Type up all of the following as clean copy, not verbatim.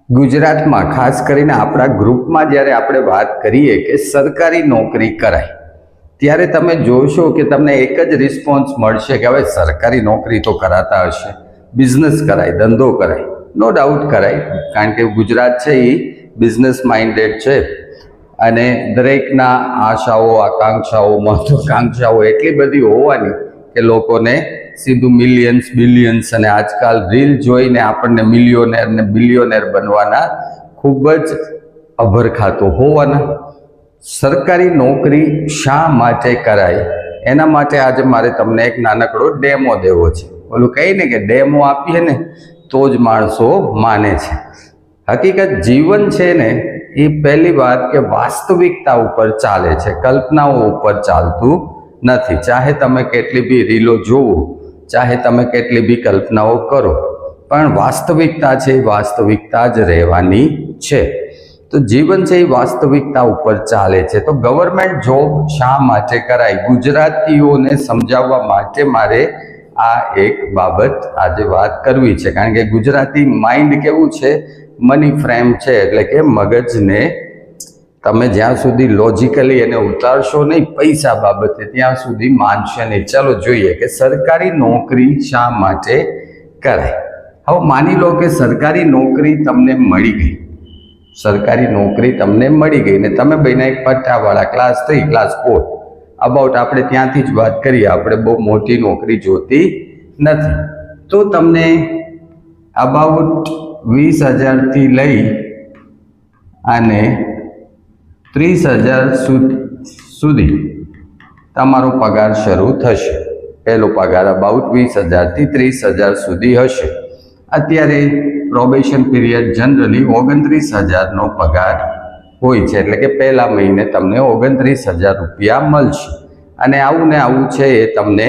ગુજરાતમાં ખાસ કરીને આપણા ગ્રુપમાં જ્યારે આપણે વાત કરીએ કે સરકારી નોકરી કરાય ત્યારે તમે જોશો કે તમને એક જ રિસ્પોન્સ મળશે કે હવે સરકારી નોકરી તો કરાતા હશે, બિઝનેસ કરાય, ધંધો કરાય. નો ડાઉટ કરાય, કારણ કે ગુજરાત છે એ બિઝનેસ માઇન્ડેડ છે અને દરેકના આશાઓ, આકાંક્ષાઓ, મહત્વાકાંક્ષાઓ એટલી બધી હોવાની કે લોકોને સીધું મિલિયન્સ, બિલિયન્સ અને આજકાલ રીલ જોઈને આપણને મિલિયોનેર ને બિલિયોનેર બનવાના ખૂબ જ અભરખાતો હોવાના. સરકારી નોકરી શા માટે કરાય એના માટે આજે મારે તમને એક નાનકડો ડેમો દેવો છે. ઓલું કહે ને કે ડેમો આપીએ ને તો જ માણસો માને છે. હકીકત જીવન છે ને એ પહેલી વાત કે વાસ્તવિકતા ઉપર ચાલે છે, કલ્પનાઓ ઉપર ચાલતું નથી. ચાહે તમે કેટલી બી રીલો જોવો, ચાહે તમે કેટલી બી કલ્પનાઓ કરો, પણ વાસ્તવિકતા છે એ વાસ્તવિકતા જ રહેવાની છે. તો જીવન છે એ વાસ્તવિકતા ઉપર ચાલે છે. તો ગવર્મેન્ટ જોબ શા માટે કરાય, ગુજરાતીઓને સમજાવવા માટે મારે આ એક બાબત આજે વાત કરવી છે. કારણ કે ગુજરાતી માઇન્ડ કેવું છે, મની ફ્રેમ છે, એટલે કે મગજને તમે જ્યાં સુધી લોજિકલી એને ઉતારશો નહીં પૈસા બાબતે, ત્યાં સુધી માનશે નહીં. ચાલો જોઈએ કે સરકારી નોકરી શા માટે કરાય. હવે માની લો કે સરકારી નોકરી તમને મળી ગઈ, સરકારી નોકરી તમને મળી ગઈ ને તમે બન્યા એક પટ્ટાવાળા, ક્લાસ 3, ક્લાસ 4 અબાઉટ. આપણે ત્યાંથી જ વાત કરીએ, આપણે બહુ મોટી નોકરી જોતી નથી. તો તમને અબાઉટ 20,000થી લઈ અને 30,000 સુધી તમારો પગાર શરૂ થશે. પહેલો પગાર અબાઉટ 20,000થી 30,000 સુધી હશે. અત્યારે પ્રોબેશન પીરિયડ જનરલી 29,000નો પગાર હોય છે, એટલે કે પહેલા મહિને તમને 29,000 રૂપિયા મળશે અને આવું ને આવું છે એ તમને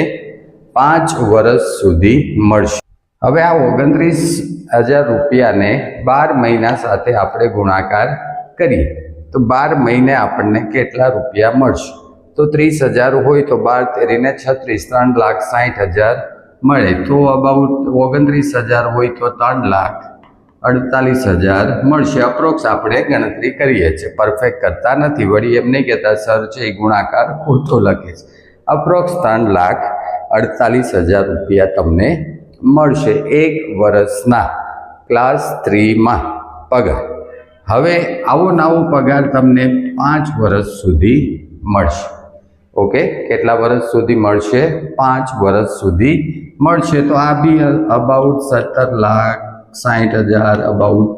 5 વર્ષ સુધી મળશે. હવે આ 29,000 રૂપિયાને 12 મહિના સાથે આપણે ગુણાકાર કરીએ તો 12 મહિને આપણને કેટલા રૂપિયા મળશે? તો 30,000 હોય તો 12 તેરીને 36, 3,60,000 મળે. તો અબાઉટ 29,000 હોય તો 3,48,000 મળશે. અપ્રોક્સ આપણે ગણતરી કરીએ છીએ, પરફેક્ટ કરતા નથી. વળી એમ નહીં કહેતા સર છે એ ગુણાકાર ખોટો લખે છે. અપ્રોક્સ 3,48,000 રૂપિયા તમને મળશે એક વર્ષના ક્લાસ 3માં પગાર. હવે આવો નવો પગાર તમને 5 વર્ષ સુધી મળશે. ઓકે, કેટલા વર્ષ સુધી મળશે? 5 વર્ષ સુધી મળશે. તો આ બી અબાઉટ 17,60,000 અબાઉટ